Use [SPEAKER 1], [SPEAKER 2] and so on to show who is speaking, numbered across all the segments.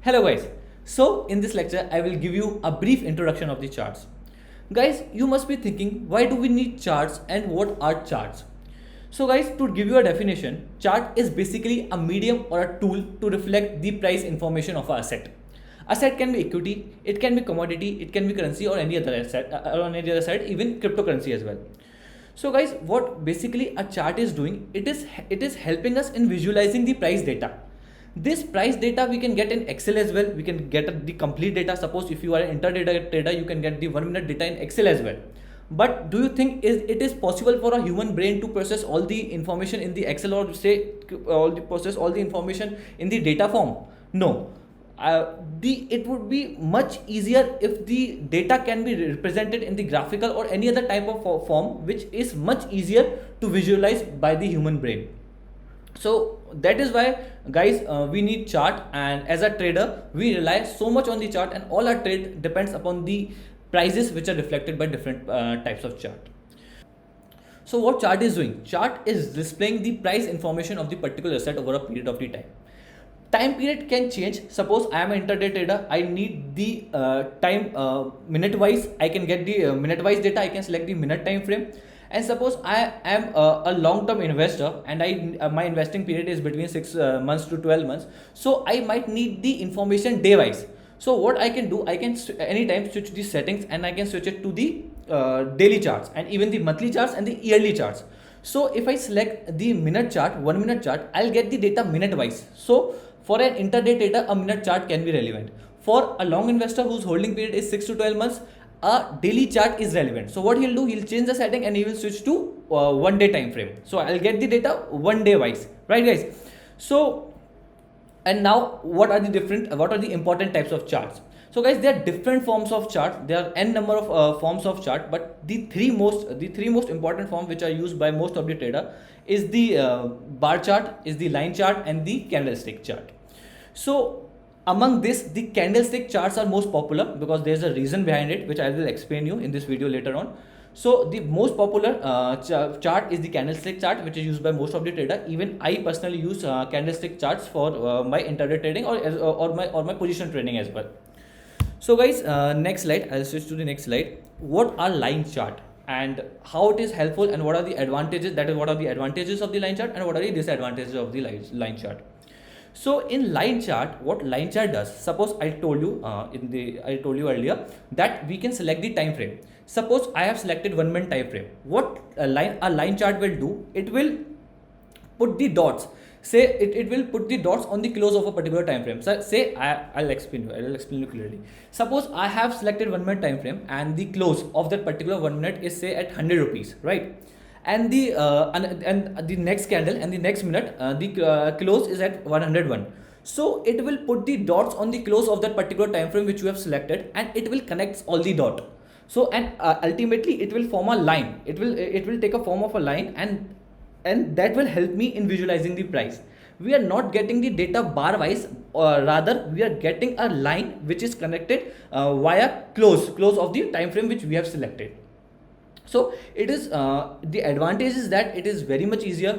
[SPEAKER 1] Hello guys, so in this lecture I will give you a brief introduction of the charts. Guys, you must be thinking, why do we need charts and what are charts? So guys, to give you a definition, chart is basically a medium or a tool to reflect the price information of an asset. Asset can be equity, it can be commodity, it can be currency or any other asset, even cryptocurrency as well. So guys, what basically a chart is doing, it is helping us in visualizing the price data. This price data we can get in Excel as well. We can get the complete data. Suppose if you are an intraday trader, you can get the 1 minute data in Excel as well. But do you think it is possible for a human brain to process all the information in the Excel, or say process all the information in the data form? No. It would be much easier if the data can be represented in the graphical or any other type of form, which is much easier to visualize by the human brain. So that is why guys, we need chart, and as a trader we rely so much on the chart, and all our trade depends upon the prices which are reflected by different types of chart. So what chart is doing? Chart is displaying the price information of the particular asset over a period of the time. Time period can change. Suppose I am an intraday trader, I need the time minute wise. I can get the minute wise data. I can select the minute time frame. And suppose I am a long-term investor, and my investing period is between 6 months to 12 months. So I might need the information day-wise. So what I can do, I can anytime switch the settings, and I can switch it to the daily charts, and even the monthly charts and the yearly charts. So if I select the minute chart, 1 minute chart, I'll get the data minute-wise. So for an intraday trader, a minute chart can be relevant. For a long investor whose holding period is 6 to 12 months, a daily chart is relevant. So what he'll do, he'll change the setting and he will switch to 1 day time frame. So I'll get the data 1 day wise, right guys? So, and now what are the important types of charts? So guys, there are different forms of charts. There are n number of forms of chart, but the three most important forms which are used by most of the trader is the bar chart, is the line chart, and the candlestick chart. So among this, the candlestick charts are most popular because there is a reason behind it, which I will explain you in this video later on. So the most popular chart is the candlestick chart, which is used by most of the trader. Even I personally use candlestick charts for my intraday trading or my position trading as well. So guys, next slide. I'll switch to the next slide. What are line chart and how it is helpful, and what are the advantages? That is, what are the advantages of the line chart and what are the disadvantages of the line chart? So in line chart, what line chart does? Suppose I told you earlier that we can select the time frame. Suppose I have selected 1 minute time frame. What a line chart will do? It will put the dots. Say it will put the dots on the close of a particular time frame. So say I'll explain you clearly. Suppose I have selected 1 minute time frame and the close of that particular 1 minute is say at 100 rupees, right? And the next candle and the next minute the close is at 101. So it will put the dots on the close of that particular time frame which you have selected, and it will connect all the dots. So and ultimately it will form a line. It will take a form of a line, and that will help me in visualizing the price. We are not getting the data bar wise, or rather we are getting a line which is connected via close of the time frame which we have selected. So it is the advantage is that it is very much easier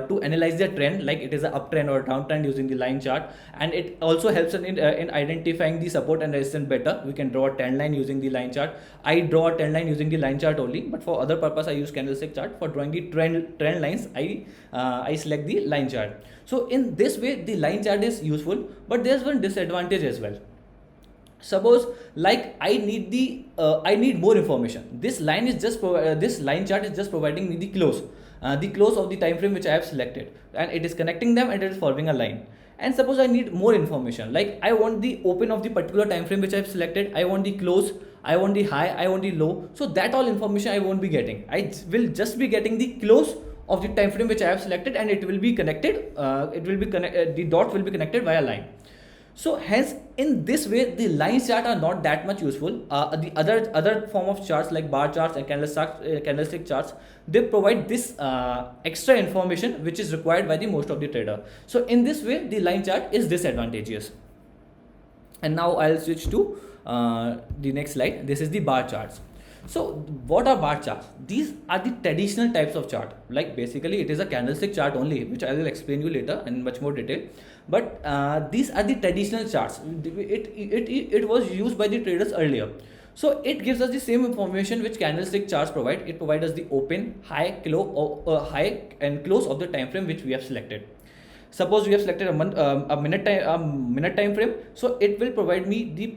[SPEAKER 1] to analyze the trend, like it is an uptrend or downtrend using the line chart, and it also helps in identifying the support and resistance better. We can draw a trend line using the line chart. I draw a trend line using the line chart only, but for other purpose I use candlestick chart. For drawing the trend lines, I select the line chart. So in this way the line chart is useful, but there's one disadvantage as well. Suppose like I need more information. This line chart is just providing me the close of the time frame which I have selected, and it is connecting them and it is forming a line. And suppose I need more information, like I want the open of the particular time frame which I have selected, I want the close, I want the high, I want the low. So that all information I won't be getting. I will just be getting the close of the time frame which I have selected, and it will be connected. The dot will be connected via line. So hence in this way the line chart are not that much useful. The other form of charts like bar charts and candlestick charts, they provide this extra information which is required by the most of the trader. So in this way the line chart is disadvantageous. And now I'll switch to the next slide. This is the bar charts. So what are bar charts? These are the traditional types of chart. Like basically it is a candlestick chart only, which I will explain you later in much more detail. But these are the traditional charts. It was used by the traders earlier. So it gives us the same information which candlestick charts provide. It provides us the open, high, close, high and close of the time frame which we have selected. Suppose we have selected a minute time frame, so it will provide me the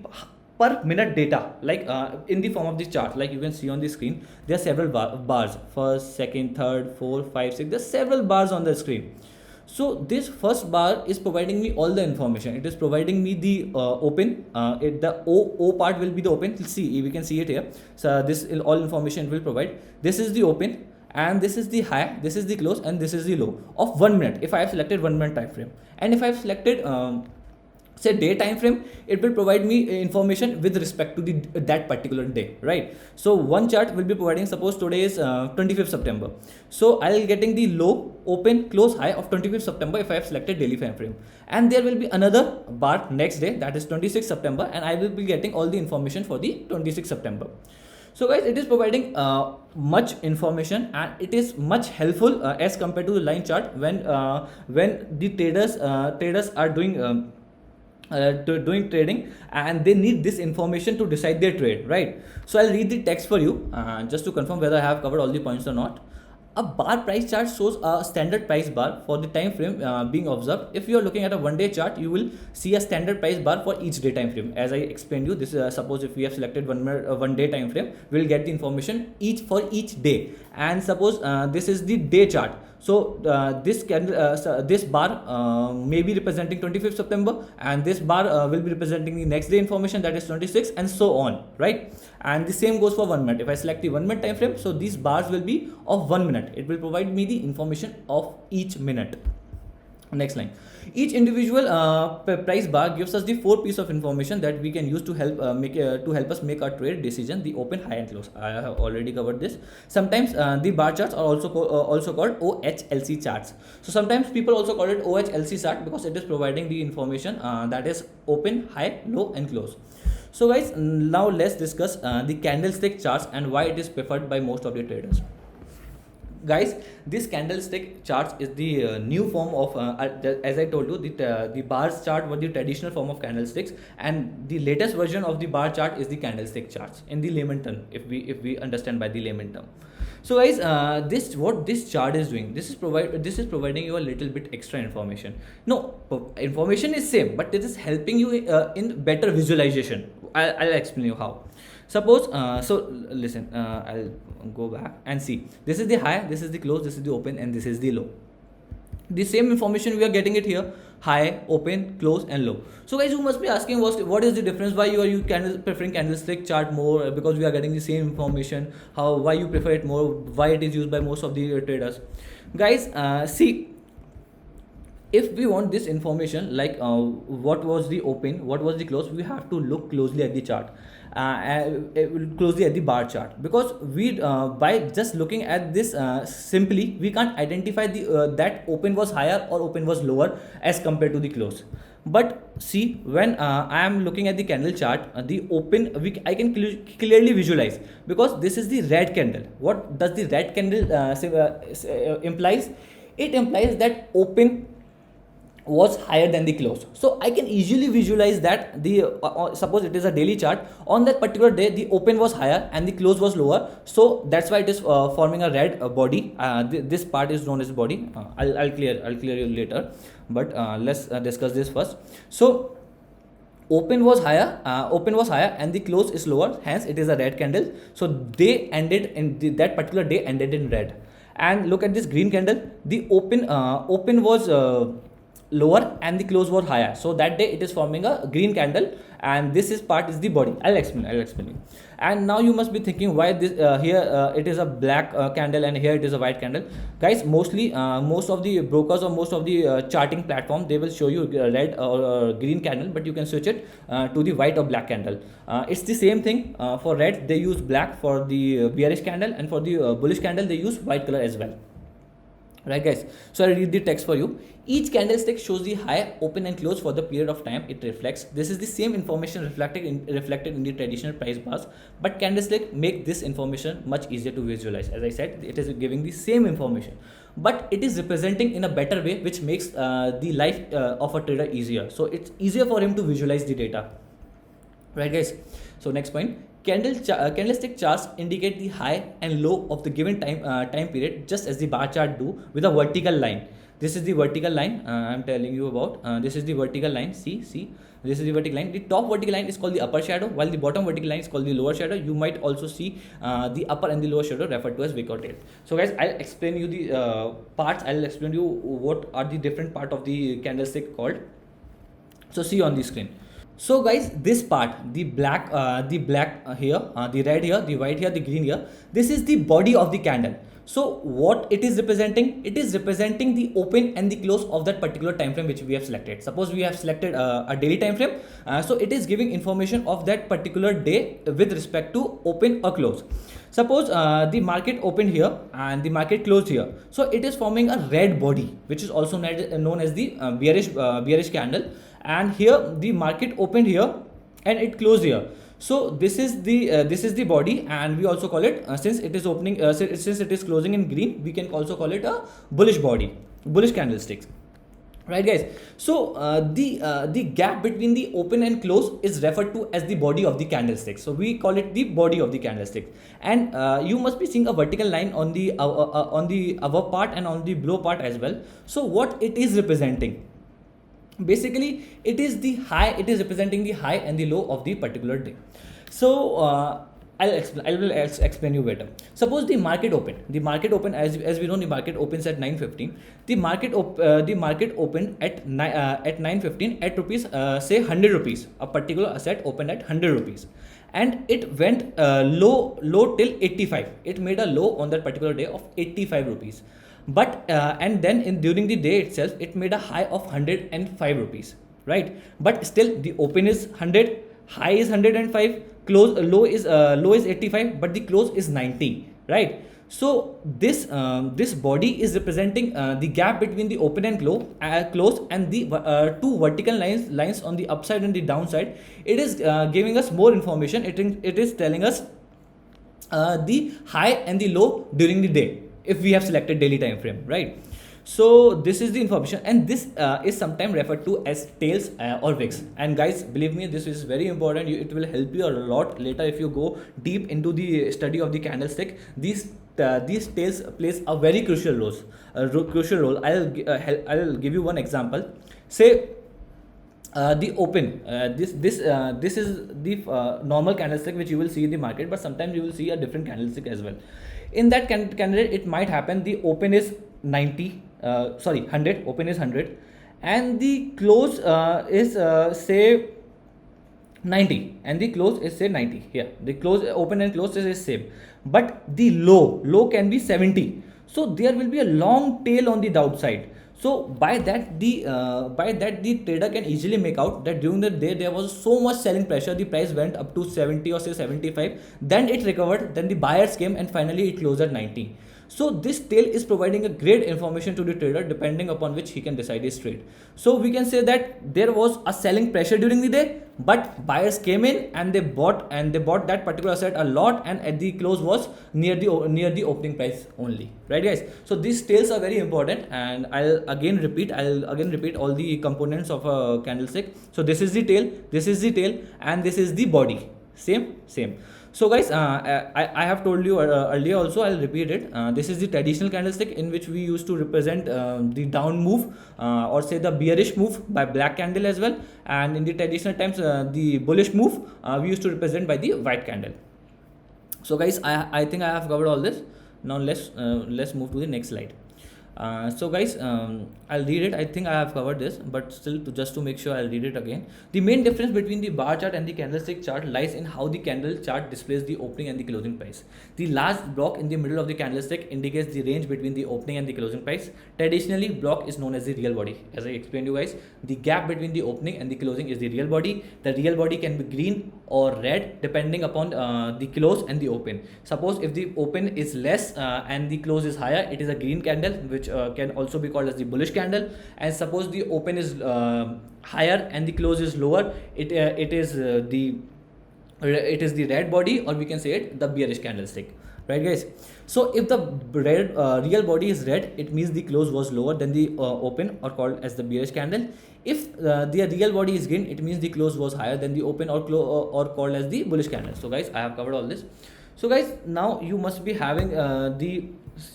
[SPEAKER 1] per minute data, like in the form of the chart. Like you can see on the screen, there are several bars: first, second, third, fourth, 5, 6. There's several bars on the screen. So this first bar is providing me all the information. It is providing me the open. The O part will be the open. See, we can see it here. So this all information will provide. This is the open, and this is the high, this is the close, and this is the low of 1 minute if I have selected 1 minute time frame. And if I have selected say day time frame, it will provide me information with respect to the that particular day, right? So one chart will be providing, suppose today is 25th September, so I'll getting the low, open, close, high of 25th September if I have selected daily time frame. And there will be another bar next day, that is 26th September, and I will be getting all the information for the 26th September. So guys, it is providing much information, and it is much helpful as compared to the line chart when the traders are doing doing trading, and they need this information to decide their trade, right? So I'll read the text for you just to confirm whether I have covered all the points or not. A bar price chart shows a standard price bar for the time frame being observed. If you are looking at a 1 day chart, you will see a standard price bar for each day time frame. As I explained you, this suppose if we have selected 1 day time frame, we will get the information for each day. And suppose this is the day chart. So this bar may be representing 25th September, and this bar will be representing the next day information, that is 26, and so on, right? And the same goes for 1 minute. If I select the 1 minute time frame, so these bars will be of 1 minute. It will provide me the information of each minute. Next line. Each individual price bar gives us the 4 pieces of information that we can use to help help us make our trade decision: the open, high, and close. I have already covered this. Sometimes the bar charts are also called OHLC charts. So sometimes people also call it OHLC chart because it is providing the information that is open, high, low, and close. So guys, now let's discuss the candlestick charts and why it is preferred by most of the traders. Guys, this candlestick charts is the new form of as I told you, the bars chart was the traditional form of candlesticks, and the latest version of the bar chart is the candlestick charts in the layman term, if we understand by the layman term. So guys, what this chart is doing, this is providing you a little bit extra information. No, information is same, but it is helping you in better visualization. I'll explain you how. Suppose so listen, I'll go back and see. This is the high, this is the close, this is the open, and this is the low. The same information we are getting it here: high, open, close, and low. So guys, you must be asking what is the difference? Why you are preferring candlestick chart more? Because we are getting the same information. Why you prefer it more? Why it is used by most of the traders? Guys, see, if we want this information, like what was the open, what was the close, we have to look closely at the chart, closely at the bar chart, because we by just looking at this simply, we can't identify the that open was higher or open was lower as compared to the close. But see, when I am looking at the candle chart, the open I can clearly visualize, because this is the red candle. What does the red candle implies? It implies that open was higher than the close. So I can easily visualize that the suppose it is a daily chart, on that particular day the open was higher and the close was lower, so that's why it is forming a red body. This part is known as body. I'll clear you later, but let's discuss this first. So open was higher and the close is lower, hence it is a red candle. So they ended in that particular day ended in red. And look at this green candle, the open was lower and the close was higher, so that day it is forming a green candle, and this part is the body. I'll explain you. And now you must be thinking why this here it is a black candle and here it is a white candle. Guys, most of the brokers or most of the charting platform, they will show you red or green candle, but you can switch it to the white or black candle. It's the same thing. For red they use black for the bearish candle, and for the bullish candle they use white color as well. right guys. So I read the text for you. Each candlestick shows the high, open and close for the period of time it reflects. This is the same information reflected in the traditional price bars, but candlestick make this information much easier to visualize. As I said, it is giving the same information, but it is representing in a better way, which makes the life of a trader easier. So it's easier for him to visualize the data, right guys. So next point, candlestick charts indicate the high and low of the given time period, just as the bar chart do, with a vertical line. This is the vertical line I'm telling you about. This is the vertical line. See, this is the vertical line. The top vertical line is called the upper shadow, while the bottom vertical line is called the lower shadow. You might also see the upper and the lower shadow referred to as wick or tail. So guys, I'll explain you the parts. I'll explain you what are the different part of the candlestick called. So see on the screen. So guys, this part, the black here, the red here, the white here, the green here, this is the body of the candle. So what it is representing? It is representing the open and the close of that particular time frame which we have selected. Suppose we have selected a daily time frame, so it is giving information of that particular day with respect to open or close. Suppose the market opened here and the market closed here, so it is forming a red body, which is also known as the bearish candle. And here the market opened here and it closed here. So this is the body, and we also call it since it is opening since it is closing in green, we can also call it a bullish body, bullish candlesticks, right guys. So the gap between the open and close is referred to as the body of the candlestick. So we call it the body of the candlestick. And you must be seeing a vertical line on the above part and on the below part as well. So what it is representing? Basically, it is the high. It is representing the high and the low of the particular day. So I will explain you better. Suppose the market opened. The market opened, as we know, the market opens at 9:15. The market opened at 9:15 at rupees, say 100 rupees. A particular asset opened at 100 rupees, and it went low till 85. It made a low on that particular day of 85 rupees. But and then during the day itself, it made a high of 105 rupees, right? But still the open is 100, high is 105, low is 85, but the close is 90, right? So this body is representing the gap between the open and close, and the two vertical lines on the upside and the downside. It is giving us more information. It is telling us the high and the low during the day, if we have selected daily time frame, right? So this is the information, and this is sometimes referred to as tails or wicks. And guys, believe me, this is very important. It will help you a lot later if you go deep into the study of the candlestick. These tails plays a very crucial role. I'll give you one example. Say the open, this is the normal candlestick which you will see in the market, but sometimes you will see a different candlestick as well. In that candidate, it might happen the open is 100, open is 100, and the close is say 90, and the close is say 90. Here the close, open and close is same, but the low can be 70. So there will be a long tail on the downside. So by that the trader can easily make out that during the day there was so much selling pressure, the price went up to 70 or say 75, then it recovered, then the buyers came, and finally it closed at 90. So this tail is providing a great information to the trader, depending upon which he can decide his trade. So we can say that there was a selling pressure during the day, but buyers came in and they bought that particular asset a lot, and at the close was near the opening price only, right guys? So these tails are very important, and I'll again repeat all the components of a candlestick. So this is the tail, and this is the body. Same. So guys, I have told you earlier also, I'll repeat it. This is the traditional candlestick in which we used to represent the down move or say the bearish move by black candle as well. And in the traditional times, the bullish move we used to represent by the white candle. So guys, I think I have covered all this. Now let's move to the next slide. So guys, I'll read it. I think I have covered this, but still, just to make sure, I'll read it again. The main difference between the bar chart and the candlestick chart lies in how the candle chart displays the opening and the closing price. The large block in the middle of the candlestick indicates the range between the opening and the closing price. Traditionally, block is known as the real body. As I explained you guys, the gap between the opening and the closing is the real body. The real body can be green or red depending upon the close and the open. Suppose if the open is less and the close is higher, it is a green candle, which which can also be called as the bullish candle. And suppose the open is higher and the close is lower, it is the red body, or we can say it the bearish candlestick, right guys? So if the real body is red, it means the close was lower than the open, or called as the bearish candle. If the real body is green, it means the close was higher than the open, or called as the bullish candle. So guys, I have covered all this. So guys, now you must be having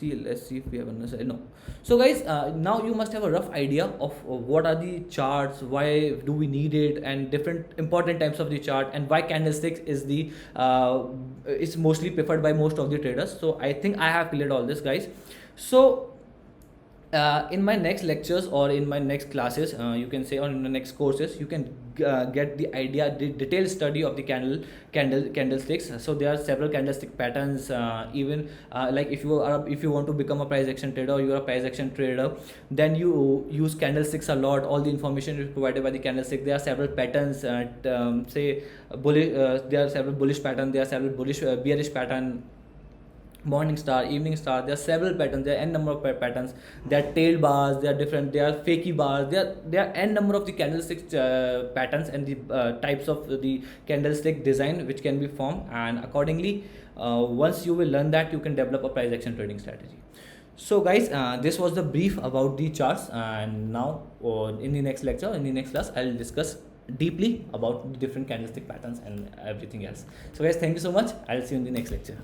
[SPEAKER 1] let's see if we have another. No. So guys, now you must have a rough idea of what are the charts, why do we need it, and different important types of the chart, and why candlesticks is the it's mostly preferred by most of the traders. So I think I have cleared all this, guys. So in my next lectures, or in my next classes, you can say, or in the next courses, you can get the idea, the detailed study of the candlesticks. So there are several candlestick patterns, even like if you want to become a price action trader, or you are a price action trader, then you use candlesticks a lot. All the information is provided by the candlestick. There are several patterns, say bullish, there are several bullish patterns, there are several bullish bearish pattern, morning star, evening star. There are several patterns, there are n number of patterns. There are tailed bars, they are different, there are fakey bars, there are n number of the candlestick patterns, and the types of the candlestick design which can be formed. And accordingly, once you will learn that, you can develop a price action trading strategy. So guys, this was the brief about the charts, and now in the next lecture, in the next class, I'll discuss deeply about the different candlestick patterns and everything else. So guys, thank you so much. I'll see you in the next lecture.